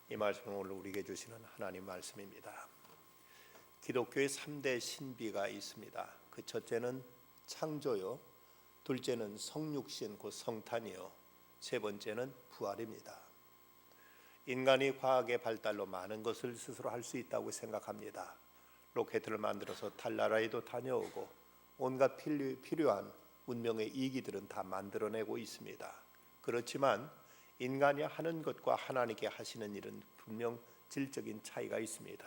이 말씀은 오늘 우리에게 주시는 하나님 말씀입니다. 기독교의 3대 신비가 있습니다. 그 첫째는 창조요, 둘째는 성육신 곧 성탄이요, 세 번째는 부활입니다. 인간이 과학의 발달로 많은 것을 스스로 할 수 있다고 생각합니다. 로켓을 만들어서 달나라에도 다녀오고 온갖 필요한 문명의 이기들은 다 만들어내고 있습니다. 그렇지만 인간이 하는 것과 하나님께 하시는 일은 분명 질적인 차이가 있습니다.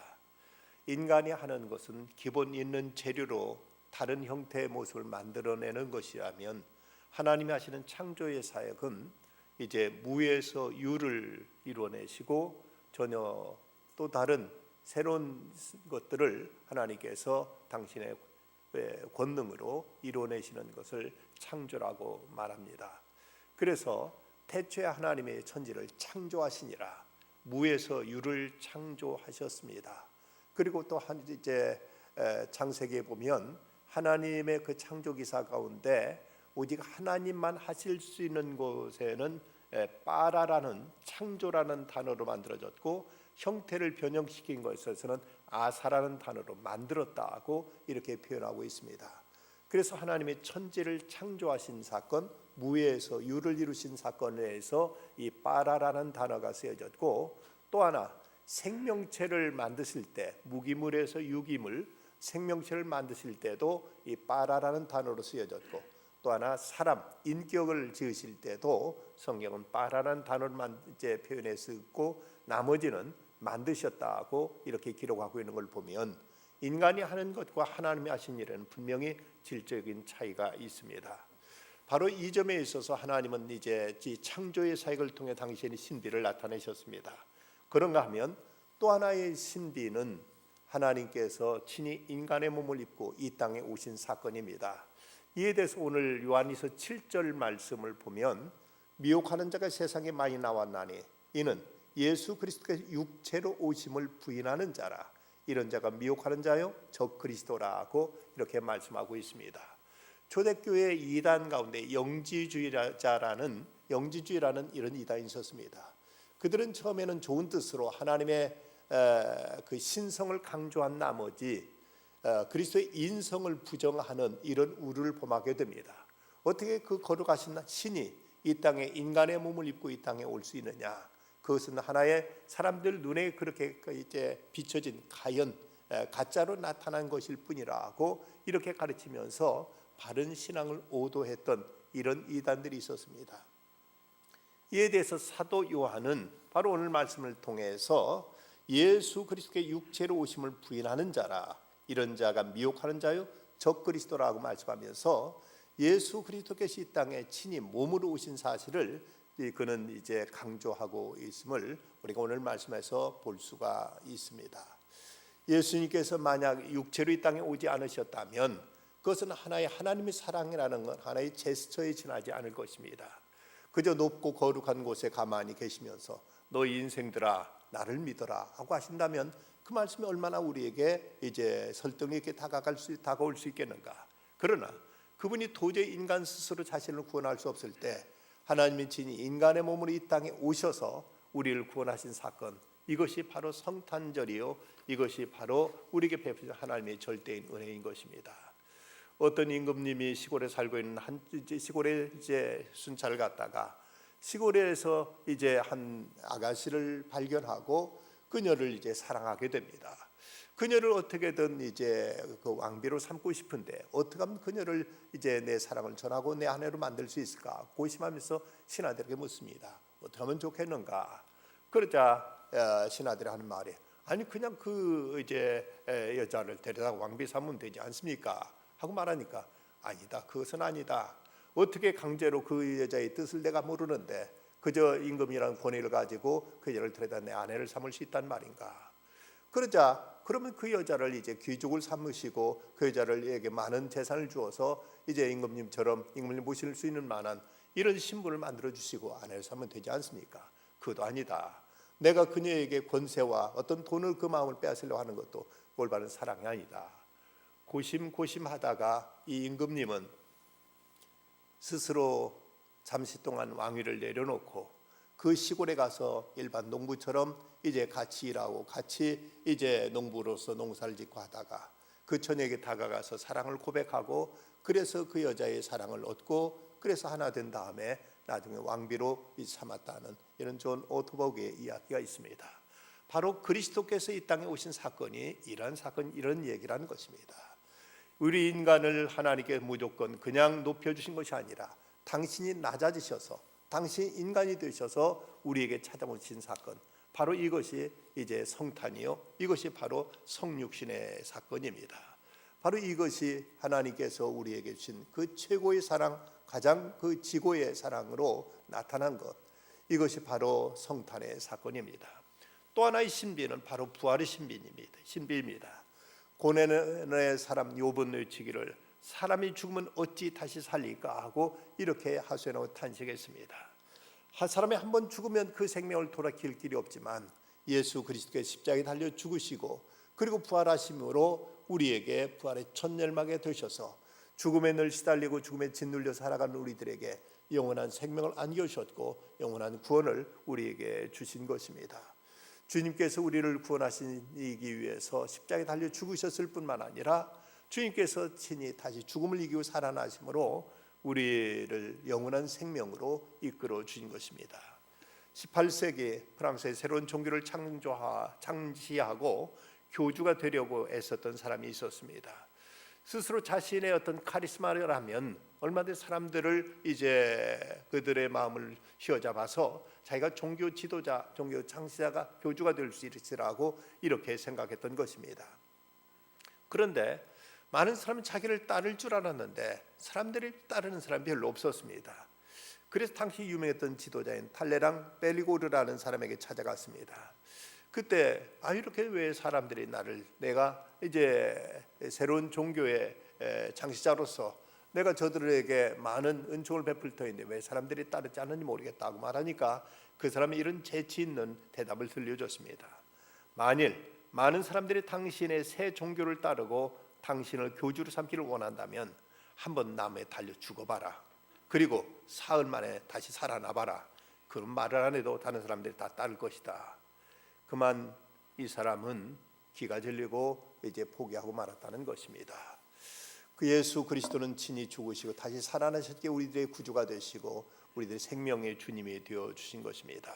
인간이 하는 것은 기본 있는 재료로 다른 형태의 모습을 만들어내는 것이라면, 하나님이 하시는 창조의 사역은 이제 무에서 유를 이루어내시고 전혀 또 다른 새로운 것들을 하나님께서 당신의 권능으로 이루어내시는 것을 창조라고 말합니다. 그래서 태초에 하나님의 천지를 창조하시니라, 무에서 유를 창조하셨습니다. 그리고 또 이제 창세기에 보면 하나님의 그 창조 기사 가운데 오직 하나님만 하실 수 있는 곳에는 빠라라는 창조라는 단어로 만들어졌고, 형태를 변형시킨 것에서는 아사라는 단어로 만들었다고 이렇게 표현하고 있습니다. 그래서 하나님의 천지를 창조하신 사건, 무에서 유를 이루신 사건에 의해서 이 빠라라는 단어가 쓰여졌고, 또 하나 생명체를 만드실 때, 무기물에서 유기물, 생명체를 만드실 때도 이 빠라라는 단어로 쓰여졌고, 또 하나 사람, 인격을 지으실 때도 성경은 빠라라는 단어를 이제 표현해 쓰고 나머지는 만드셨다고 이렇게 기록하고 있는 걸 보면, 인간이 하는 것과 하나님이 하신 일에는 분명히 질적인 차이가 있습니다. 바로 이 점에 있어서 하나님은 이제 창조의 사역을 통해 당신의 신비를 나타내셨습니다. 그런가 하면 또 하나의 신비는 하나님께서 친히 인간의 몸을 입고 이 땅에 오신 사건입니다. 이에 대해서 오늘 요한일서 7절 말씀을 보면, 미혹하는 자가 세상에 많이 나왔나니 이는 예수 그리스도께서 육체로 오심을 부인하는 자라. 이런 자가 미혹하는 자요 적 그리스도라고 이렇게 말씀하고 있습니다. 초대교회 이단 가운데 영지주의라는 이런 이단이 있었습니다. 그들은 처음에는 좋은 뜻으로 하나님의 그 신성을 강조한 나머지 그리스도의 인성을 부정하는 이런 우를 범하게 됩니다. 어떻게 그 거룩하신 신이 이 땅에 인간의 몸을 입고 이 땅에 올 수 있느냐? 그것은 하나의 사람들 눈에 그렇게 이제 비춰진 가짜로 나타난 것일 뿐이라고 이렇게 가르치면서 바른 신앙을 오도했던 이런 이단들이 있었습니다. 이에 대해서 사도 요한은 바로 오늘 말씀을 통해서 예수 그리스도의 육체로 오심을 부인하는 자라, 이런 자가 미혹하는 자요 적 그리스도라고 말씀하면서 예수 그리스도께서 이 땅에 친히 몸으로 오신 사실을 그는 이제 강조하고 있음을 우리가 오늘 말씀에서 볼 수가 있습니다. 예수님께서 만약 육체로 이 땅에 오지 않으셨다면 그것은 하나의 하나님의 사랑이라는 건 하나의 제스처에 지나지 않을 것입니다. 그저 높고 거룩한 곳에 가만히 계시면서 너희 인생들아 나를 믿어라 하고 하신다면 그 말씀이 얼마나 우리에게 이제 설득력 있게 다가올 수 있겠는가. 그러나 그분이 도저히 인간 스스로 자신을 구원할 수 없을 때 하나님이 친히 인간의 몸으로 이 땅에 오셔서 우리를 구원하신 사건, 이것이 바로 성탄절이요, 이것이 바로 우리에게 베푸신 하나님의 절대인 은혜인 것입니다. 어떤 임금님이 시골에 살고 있는 시골에 이제 순찰을 갔다가 시골에서 이제 한 아가씨를 발견하고 그녀를 이제 사랑하게 됩니다. 그녀를 어떻게든 이제 그 왕비로 삼고 싶은데 어떻게 하면 그녀를 이제 내 사랑을 전하고 내 아내로 만들 수 있을까 고심하면서 신하들에게 묻습니다. 어떻게 하면 좋겠는가? 그러자 신하들이 하는 말이, 아니 그냥 그 이제 여자를 데려다 왕비 삼으면 되지 않습니까? 하고 말하니까, 아니다, 그것은 아니다. 어떻게 강제로 그 여자의 뜻을 내가 모르는데 그저 임금이라는 권위를 가지고 그 여자를 데려다 내 아내를 삼을 수 있단 말인가? 그러자 그러면 그 여자를 이제 귀족을 삼으시고 그 여자를에게 많은 재산을 주어서 이제 임금님처럼 임금님 모실 수 있는 만한 이런 신분을 만들어 주시고 아내를 삼으면 되지 않습니까? 그것도 아니다. 내가 그녀에게 권세와 어떤 돈을 그 마음을 빼앗으려고 하는 것도 올바른 사랑이 아니다. 고심하다가 이 임금님은 스스로 잠시 동안 왕위를 내려놓고 그 시골에 가서 일반 농부처럼 이제 같이 일하고 같이 이제 농부로서 농사를 짓고 하다가 그 처녀에게 다가가서 사랑을 고백하고 그래서 그 여자의 사랑을 얻고 그래서 하나 된 다음에 나중에 왕비로 삼았다는 이런 존 오토버그의 이야기가 있습니다. 바로 그리스도께서 이 땅에 오신 사건이 이런 사건, 이런 얘기라는 것입니다. 우리 인간을 하나님께 무조건 그냥 높여주신 것이 아니라 당신이 낮아지셔서 당신이 인간이 되셔서 우리에게 찾아오신 사건, 바로 이것이 이제 성탄이요, 이것이 바로 성육신의 사건입니다. 바로 이것이 하나님께서 우리에게 주신 그 최고의 사랑, 가장 그 지고의 사랑으로 나타난 것, 이것이 바로 성탄의 사건입니다. 또 하나의 신비는 바로 부활의 신비입니다. 고난의 사람 욥은 외치기를 사람이 죽으면 어찌 다시 살릴까 하고 이렇게 하소연하고 탄식했습니다. 한 사람이 한번 죽으면 그 생명을 돌이킬 길이 없지만 예수 그리스도의 십자가에 달려 죽으시고 그리고 부활하심으로 우리에게 부활의 첫 열망에 되셔서 죽음에 늘 시달리고 죽음에 짓눌려 살아가는 우리들에게 영원한 생명을 안겨주셨고 영원한 구원을 우리에게 주신 것입니다. 주님께서 우리를 구원하시기 위해서 십자가에 달려 죽으셨을 뿐만 아니라 주님께서 친히 다시 죽음을 이기고 살아나심으로 우리를 영원한 생명으로 이끌어 주신 것입니다. 18세기 프랑스의 새로운 종교를 창시하고 교주가 되려고 애썼던 사람이 있었습니다. 스스로 자신의 어떤 카리스마를 하면 얼마든지 사람들을 이제 그들의 마음을 휘어잡아서 자기가 종교 지도자, 종교 창시자가 교주가 될 수 있으라고 이렇게 생각했던 것입니다. 그런데 많은 사람은 자기를 따를 줄 알았는데 사람들이 따르는 사람이 별로 없었습니다. 그래서 당시 유명했던 지도자인 탈레랑 벨리고르라는 사람에게 찾아갔습니다. 그때 이렇게 왜 사람들이 나를, 내가 이제 새로운 종교의 창시자로서 내가 저들에게 많은 은총을 베풀 터인데 왜 사람들이 따르지 않는지 모르겠다고 말하니까 그 사람이 이런 재치 있는 대답을 들려줬습니다. 만일 많은 사람들이 당신의 새 종교를 따르고 당신을 교주로 삼기를 원한다면 한번 나무에 달려 죽어봐라. 그리고 사흘 만에 다시 살아나봐라. 그런 말을 안 해도 다른 사람들이 다 따를 것이다. 그만 이 사람은 기가 질리고 이제 포기하고 말았다는 것입니다. 그 예수 그리스도는 친히 죽으시고 다시 살아나셨기에 우리들의 구주가 되시고 우리들의 생명의 주님이 되어 주신 것입니다.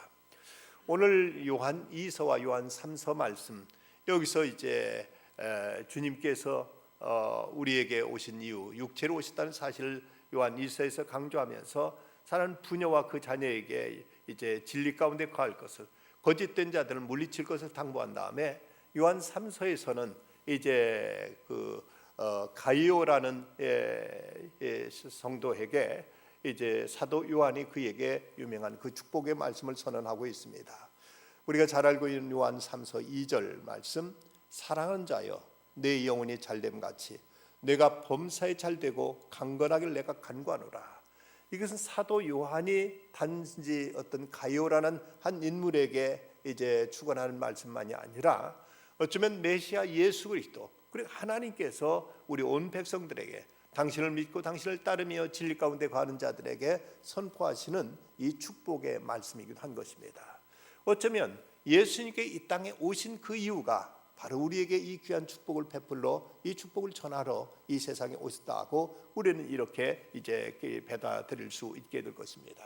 오늘 요한 2서와 요한 3서 말씀, 여기서 이제 주님께서 우리에게 오신 이유, 육체로 오셨다는 사실을 요한 2서에서 강조하면서 사는 부녀와 그 자녀에게 이제 진리 가운데 거할 것을, 거짓된 자들을 물리칠 것을 당부한 다음에 요한 3서에서는 이제 가이오라는 성도에게 이제 사도 요한이 그에게 유명한 그 축복의 말씀을 선언하고 있습니다. 우리가 잘 알고 있는 요한 3서 2절 말씀, 사랑하는 자여 내 영혼이 잘됨 같이 내가 범사에 잘되고 강건하길 내가 간구하노라. 이것은 사도 요한이 단지 어떤 가이오라는 한 인물에게 이제 축원하는 말씀만이 아니라 어쩌면 메시아 예수 그리스도, 그리고 하나님께서 우리 온 백성들에게 당신을 믿고 당신을 따르며 진리 가운데 가는 자들에게 선포하시는 이 축복의 말씀이기도 한 것입니다. 어쩌면 예수님께 이 땅에 오신 그 이유가 바로 우리에게 이 귀한 축복을 베풀러 이 축복을 전하러 이 세상에 오셨다고 우리는 이렇게 이제 받아들일 수 있게 될 것입니다.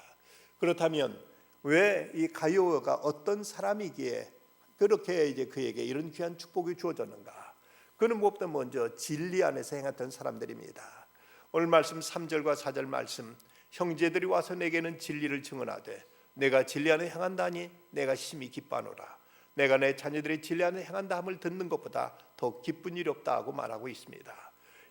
그렇다면 왜 이 가이오가 어떤 사람이기에 그렇게 이제 그에게 이런 귀한 축복이 주어졌는가? 그는 무엇보다 먼저 진리 안에서 행했던 사람들입니다. 오늘 말씀 3절과 4절 말씀, 형제들이 와서 내게는 진리를 증언하되 내가 진리 안에 행한다니 내가 심히 기뻐하노라. 내가 내 자녀들이 진리 안에 행한다 함을 듣는 것보다 더 기쁜 일이 없다 하고 말하고 있습니다.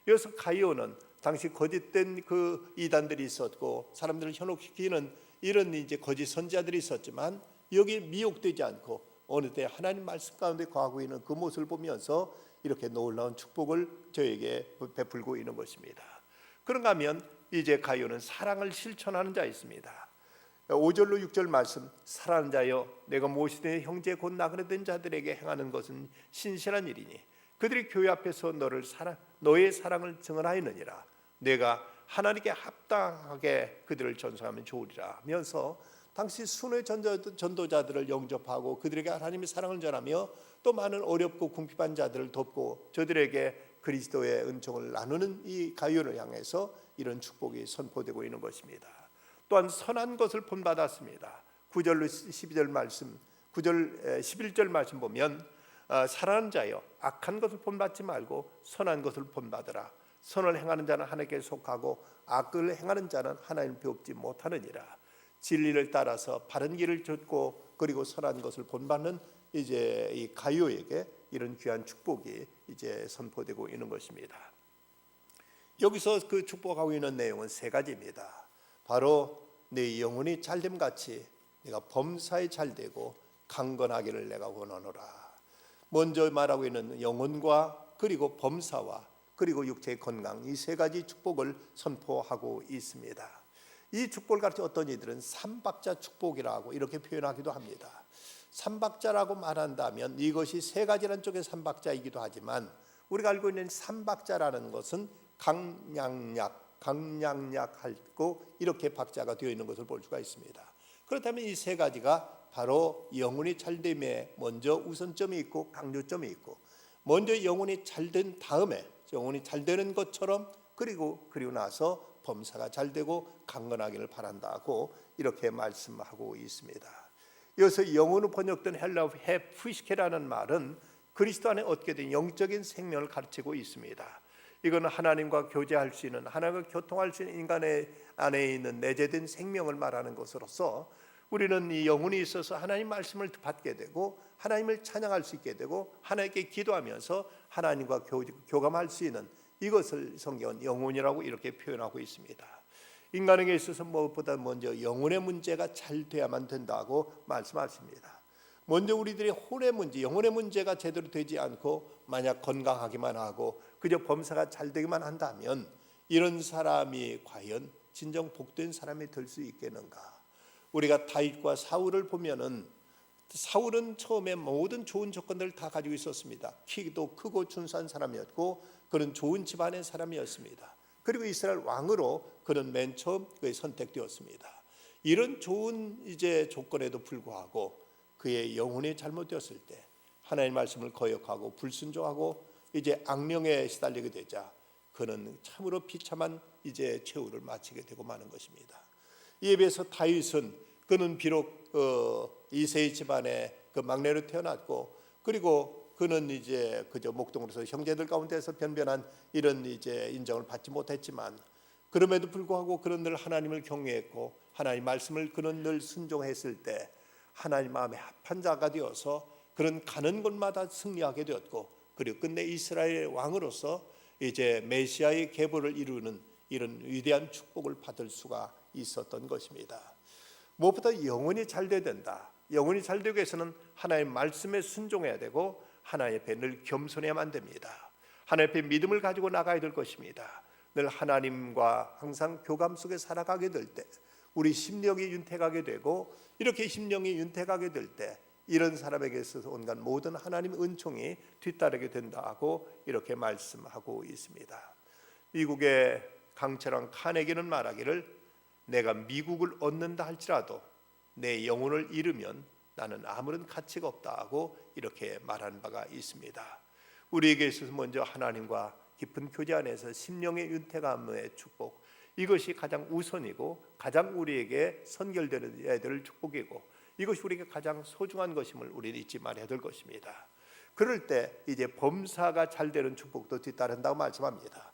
여기서 가이오는 당시 거짓된 그 이단들이 있었고 사람들을 현혹시키는 이런 이제 거짓 선지자들이 있었지만 여기에 미혹되지 않고 어느 때 하나님 말씀 가운데 거하고 있는 그 모습을 보면서 이렇게 놀라운 축복을 저에게 베풀고 있는 것입니다. 그런가 하면 이제 가이오는 사랑을 실천하는 자였습니다. 5절로 6절 말씀, 사랑하는 자여 내가 무엇이든 형제 곧 나그네 된 자들에게 행하는 것은 신실한 일이니 그들이 교회 앞에서 너의 사랑을 증언하였느니라. 내가 하나님께 합당하게 그들을 전송하면 좋으리라 하면서 당시 순회 전도자들을 영접하고 그들에게 하나님의 사랑을 전하며 또 많은 어렵고 궁핍한 자들을 돕고 저들에게 그리스도의 은총을 나누는 이 가요를 향해서 이런 축복이 선포되고 있는 것입니다. 또한 선한 것을 본받았습니다. 9절로 12절 말씀, 9절 11절 말씀 보면 사랑하는 자여 악한 것을 본받지 말고 선한 것을 본받으라. 선을 행하는 자는 하나님께 속하고 악을 행하는 자는 하나님 배웁지 못하느니라. 진리를 따라서 바른 길을 좇고 그리고 선한 것을 본받는 이제 이 가요에게 이런 귀한 축복이 이제 선포되고 있는 것입니다. 여기서 그 축복하고 있는 내용은 세 가지입니다. 바로 내 영혼이 잘됨 같이 내가 범사에 잘되고 강건하기를 내가 원하노라. 먼저 말하고 있는 영혼과 그리고 범사와 그리고 육체의 건강, 이 세 가지 축복을 선포하고 있습니다. 이 축복을 가르쳐 어떤 이들은 삼박자 축복이라고 이렇게 표현하기도 합니다. 삼박자라고 말한다면 이것이 세 가지라는 쪽의 삼박자이기도 하지만 우리가 알고 있는 삼박자라는 것은 강약하고 이렇게 박자가 되어 있는 것을 볼 수가 있습니다. 그렇다면 이 세 가지가 바로 영혼이 잘됨에 먼저 우선점이 있고 강조점이 있고, 먼저 영혼이 잘된 다음에 영혼이 잘되는 것처럼 그리고 나서 범사가 잘되고 강건하기를 바란다고 이렇게 말씀하고 있습니다. 여기서 영어로 번역된 헬라어 헤프시케라는 말은 그리스도 안에 얻게 된 영적인 생명을 가르치고 있습니다. 이건 하나님과 교제할 수 있는, 하나님과 교통할 수 있는 인간의 안에 있는 내재된 생명을 말하는 것으로서 우리는 이 영혼이 있어서 하나님 말씀을 받게 되고 하나님을 찬양할 수 있게 되고 하나님께 기도하면서 하나님과 교감할 수 있는, 이것을 성경은 영혼이라고 이렇게 표현하고 있습니다. 인간에게 있어서 무엇보다 먼저 영혼의 문제가 잘 돼야만 된다고 말씀하십니다. 먼저 우리들의 혼의 문제, 영혼의 문제가 제대로 되지 않고 만약 건강하기만 하고 그저 범사가 잘 되기만 한다면 이런 사람이 과연 진정 복된 사람이 될 수 있겠는가? 우리가 다윗과 사울을 보면은 사울은 처음에 모든 좋은 조건들을 다 가지고 있었습니다. 키도 크고 준수한 사람이었고 그는 좋은 집안의 사람이었습니다. 그리고 이스라엘 왕으로 그는 맨 처음 선택되었습니다. 이런 좋은 이제 조건에도 불구하고 그의 영혼이 잘못되었을 때 하나님의 말씀을 거역하고 불순종하고 이제 악령에 시달리게 되자 그는 참으로 비참한 이제 최후를 마치게 되고 마는 것입니다. 이에 비해서 다윗은 그는 비록 이새의 집안의 그 막내로 태어났고 그리고 그는 이제 그저 목동으로서 형제들 가운데서 변변한 이런 이제 인정을 받지 못했지만 그럼에도 불구하고 그는 늘 하나님을 경외했고 하나님 말씀을 그는 늘 순종했을 때 하나님 마음에 합한 자가 되어서 그는 가는 곳마다 승리하게 되었고 그리고 끝내 이스라엘의 왕으로서 이제 메시아의 계보를 이루는 이런 위대한 축복을 받을 수가 있었던 것입니다. 무엇보다 영혼이 잘 되어야 된다. 영혼이 잘 되기 위해서는 하나님의 말씀에 순종해야 되고 하나님 앞에 늘 겸손해야만 됩니다. 하나님 앞에 믿음을 가지고 나가야 될 것입니다. 늘 하나님과 항상 교감 속에 살아가게 될 때 우리 심령이 윤택하게 되고 이렇게 심령이 윤택하게 될 때 이런 사람에게 있어서 온갖 모든 하나님의 은총이 뒤따르게 된다고 이렇게 말씀하고 있습니다. 미국의 강철왕 카네기는 말하기를 내가 미국을 얻는다 할지라도 내 영혼을 잃으면 나는 아무런 가치가 없다고 이렇게 말한 바가 있습니다. 우리에게 있어서 먼저 하나님과 깊은 교제 안에서 심령의 윤택함의 축복, 이것이 가장 우선이고 가장 우리에게 선결되어야 될 축복이고 이것이 우리에게 가장 소중한 것임을 우리는 잊지 말아야 될 것입니다. 그럴 때 이제 범사가 잘 되는 축복도 뒤따른다고 말씀합니다.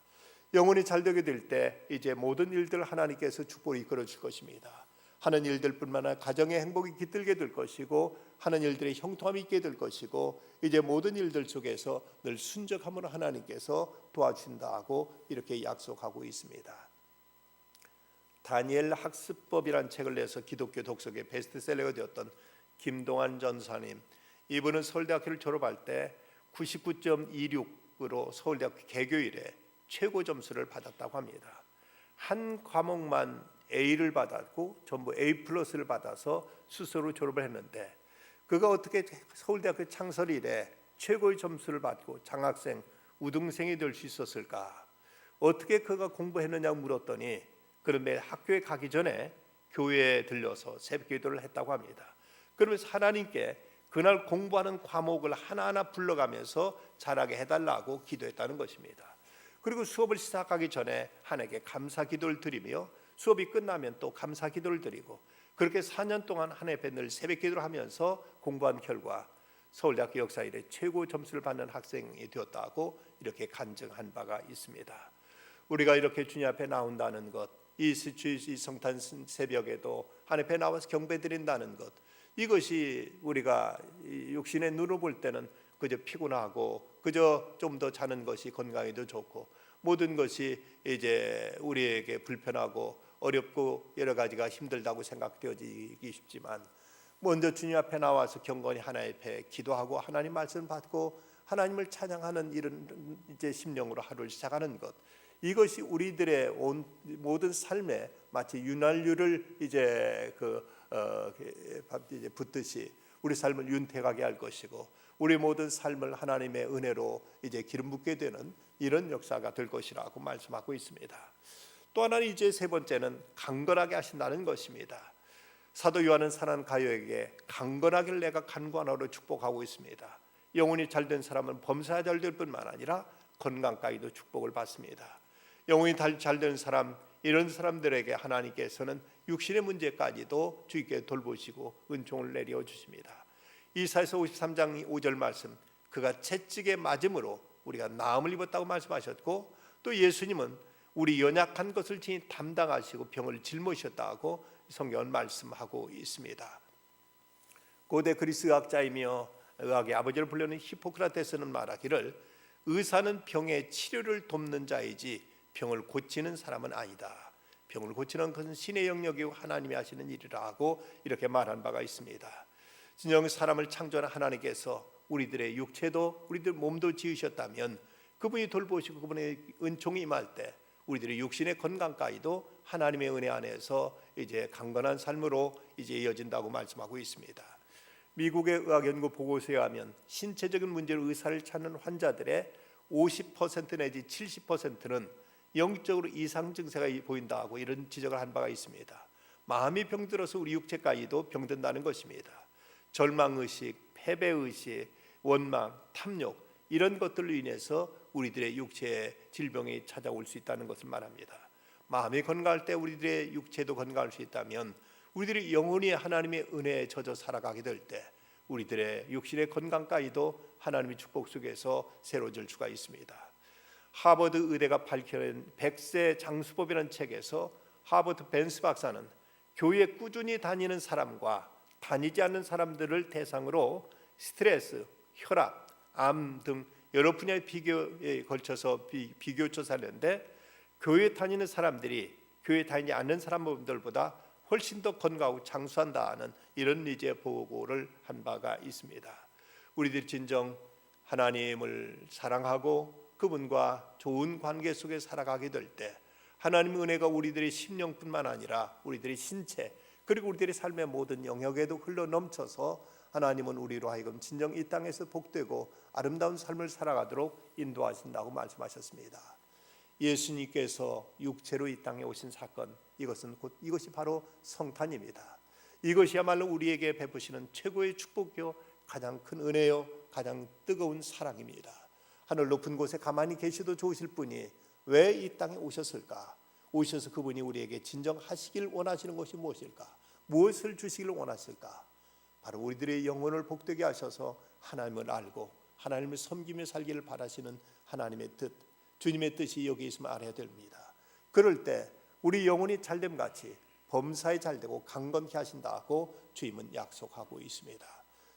영혼이 잘 되게 될 때 이제 모든 일들 하나님께서 축복을 이끌어 줄 것입니다. 하는 일들뿐만 아니라 가정의 행복이 깃들게 될 것이고 하는 일들의 형통함이 있게 될 것이고 이제 모든 일들 속에서 늘 순적함으로 하나님께서 도와주신다고 이렇게 약속하고 있습니다. 다니엘 학습법이라는 책을 내서 기독교 독서계 베스트셀러가 되었던 김동환 전사님, 이분은 서울대학교를 졸업할 때 99.26으로 서울대학교 개교일에 최고 점수를 받았다고 합니다. 한 과목만 A를 받았고 전부 A+를 받아서 스스로 졸업을 했는데 그가 어떻게 서울대학교 창설 이래 최고의 점수를 받고 장학생, 우등생이 될 수 있었을까? 어떻게 그가 공부했느냐고 물었더니 그런데 학교에 가기 전에 교회에 들려서 새벽 기도를 했다고 합니다. 그러면서 하나님께 그날 공부하는 과목을 하나하나 불러가면서 잘하게 해달라고 기도했다는 것입니다. 그리고 수업을 시작하기 전에 하나님께 감사 기도를 드리며 수업이 끝나면 또 감사 기도를 드리고, 그렇게 4년 동안 하나님 앞에 늘 새벽 기도를 하면서 공부한 결과 서울대학교 역사 이래 최고 점수를 받는 학생이 되었다고 이렇게 간증한 바가 있습니다. 우리가 이렇게 주님 앞에 나온다는 것, 이 성탄 새벽에도 하나님 앞에 나와서 경배 드린다는 것, 이것이 우리가 육신의 눈으로 볼 때는 그저 피곤하고 그저 좀 더 자는 것이 건강에도 좋고 모든 것이 이제 우리에게 불편하고 어렵고 여러 가지가 힘들다고 생각되어지기 쉽지만, 먼저 주님 앞에 나와서 경건히 하나님 앞에 기도하고 하나님 말씀 받고 하나님을 찬양하는 이런 이제 심령으로 하루를 시작하는 것, 이것이 우리들의 온 모든 삶에 마치 윤활유를 이제 이제 붓듯이 우리 삶을 윤택하게 할 것이고, 우리 모든 삶을 하나님의 은혜로 이제 기름 붓게 되는 이런 역사가 될 것이라고 말씀하고 있습니다. 또 하나는 이제 세 번째는 강건하게 하신다는 것입니다. 사도 요한은 사랑하는 가요에게 강건하길 내가 간구하노라 축복하고 있습니다. 영혼이 잘된 사람은 범사가 잘될 뿐만 아니라 건강까지도 축복을 받습니다. 영혼이 잘된 사람, 이런 사람들에게 하나님께서는 육신의 문제까지도 주께 돌보시고 은총을 내려 주십니다. 이사야서 53장 5절 말씀, 그가 채찍에 맞음으로 우리가 나음을 입었다고 말씀하셨고, 또 예수님은 우리 연약한 것을 친히 담당하시고 병을 짊으셨다고 성경은 말씀하고 있습니다. 고대 그리스 의학자이며 의학의 아버지를 불리는 히포크라테스는 말하기를, 의사는 병의 치료를 돕는 자이지 병을 고치는 사람은 아니다. 병을 고치는 것은 신의 영역이고 하나님이 하시는 일이라 하고 이렇게 말한 바가 있습니다. 진정 사람을 창조한 하나님께서 우리들의 육체도 우리들 몸도 지으셨다면 그분이 돌보시고 그분의 은총이 임할 때 우리들의 육신의 건강까지도 하나님의 은혜 안에서 이제 강건한 삶으로 이제 이어진다고 말씀하고 있습니다. 미국의 의학연구 보고서에 하면 신체적인 문제로 의사를 찾는 환자들의 50% 내지 70%는 영적으로 이상 증세가 보인다고 이런 지적을 한 바가 있습니다. 마음이 병들어서 우리 육체까지도 병든다는 것입니다. 절망의식, 패배의식, 원망, 탐욕, 이런 것들로 인해서 우리들의 육체에 질병이 찾아올 수 있다는 것을 말합니다. 마음이 건강할 때 우리들의 육체도 건강할 수 있다면, 우리들이 영원히 하나님의 은혜에 젖어 살아가게 될 때 우리들의 육신의 건강까지도 하나님의 축복 속에서 새로워질 수가 있습니다. 하버드 의대가 밝혀낸 100세 장수법이라는 책에서 하버드 벤스 박사는 교회에 꾸준히 다니는 사람과 다니지 않는 사람들을 대상으로 스트레스, 혈압, 암 등 여러 분야의 비교에 걸쳐서 비교 조사를 했는데, 교회 다니는 사람들이 교회 다니지 않는 사람들보다 훨씬 더 건강하고 장수한다는 이런 이제 보고를 한 바가 있습니다. 우리들이 진정 하나님을 사랑하고 그분과 좋은 관계 속에 살아가게 될 때 하나님의 은혜가 우리들의 심령뿐만 아니라 우리들의 신체 그리고 우리들의 삶의 모든 영역에도 흘러 넘쳐서 하나님은 우리로 하여금 진정 이 땅에서 복되고 아름다운 삶을 살아가도록 인도하신다고 말씀하셨습니다. 예수님께서 육체로 이 땅에 오신 사건, 이것이 바로 성탄입니다. 이것이야말로 우리에게 베푸시는 최고의 축복이요 가장 큰 은혜요 가장 뜨거운 사랑입니다. 하늘 높은 곳에 가만히 계셔도 좋으실 분이 왜 이 땅에 오셨을까? 오셔서 그분이 우리에게 진정 하시길 원하시는 것이 무엇일까? 무엇을 주시길 원하실까? 바로 우리들의 영혼을 복되게 하셔서 하나님을 알고 하나님을 섬기며 살기를 바라시는 하나님의 뜻, 주님의 뜻이 여기 있으면 알아야 됩니다. 그럴 때 우리 영혼이 잘됨 같이 범사에 잘되고 강건케 하신다고 주님은 약속하고 있습니다.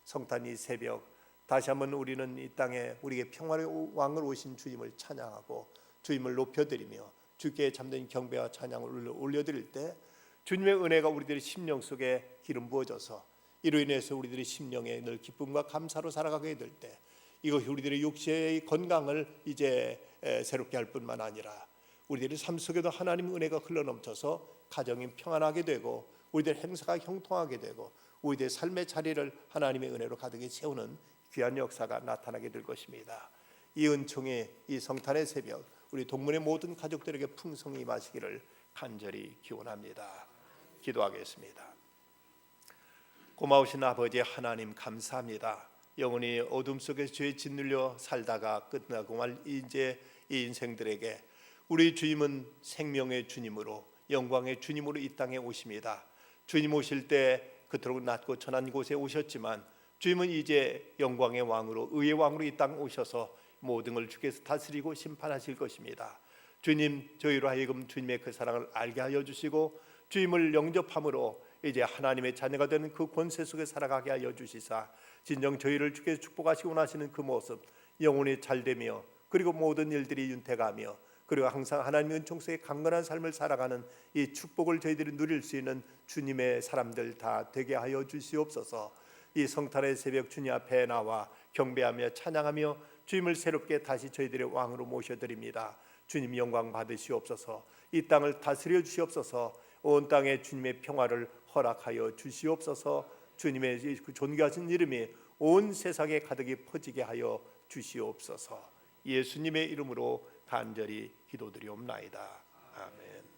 성탄 이 새벽 다시 한번 우리는 이 땅에 우리에게 평화의 왕을 오신 주님을 찬양하고 주님을 높여드리며 주께 참된 경배와 찬양을 올려드릴 때 주님의 은혜가 우리들의 심령 속에 기름 부어져서 이로 인해서 우리들의 심령에 늘 기쁨과 감사로 살아가게 될 때 이것이 우리들의 육체의 건강을 이제 새롭게 할 뿐만 아니라 우리들의 삶 속에도 하나님의 은혜가 흘러넘쳐서 가정이 평안하게 되고 우리들의 행사가 형통하게 되고 우리들의 삶의 자리를 하나님의 은혜로 가득히 채우는 귀한 역사가 나타나게 될 것입니다. 이 은총이 이 성탄의 새벽 우리 동문의 모든 가족들에게 풍성히 임하시기를 간절히 기원합니다. 기도하겠습니다. 고마우신 아버지 하나님 감사합니다. 영원히 어둠 속에 죄에 짓눌려 살다가 끝나고 말 이제 이 인생들에게 우리 주님은 생명의 주님으로 영광의 주님으로 이 땅에 오십니다. 주님 오실 때 그토록 낮고 천한 곳에 오셨지만 주님은 이제 영광의 왕으로 의의 왕으로 이 땅 오셔서 모든 걸 주께서 다스리고 심판하실 것입니다. 주님 저희로 하여금 주님의 그 사랑을 알게 하여 주시고 주님을 영접함으로 이제 하나님의 자녀가 되는 그 권세 속에 살아가게 하여 주시사 진정 저희를 주께서 축복하시고 나시는 그 모습 영원히 잘되며 그리고 모든 일들이 윤택하며 그리고 항상 하나님의 은총 속에 강건한 삶을 살아가는 이 축복을 저희들이 누릴 수 있는 주님의 사람들 다 되게 하여 주시옵소서. 이 성탄의 새벽 주님 앞에 나와 경배하며 찬양하며 주님을 새롭게 다시 저희들의 왕으로 모셔드립니다. 주님 영광 받으시옵소서. 이 땅을 다스려 주시옵소서. 온 땅에 주님의 평화를 허락하여 주시옵소서. 주님의 그 존귀하신 이름이 온 세상에 가득히 퍼지게 하여 주시옵소서. 예수님의 이름으로 간절히 기도드리옵나이다. 아멘.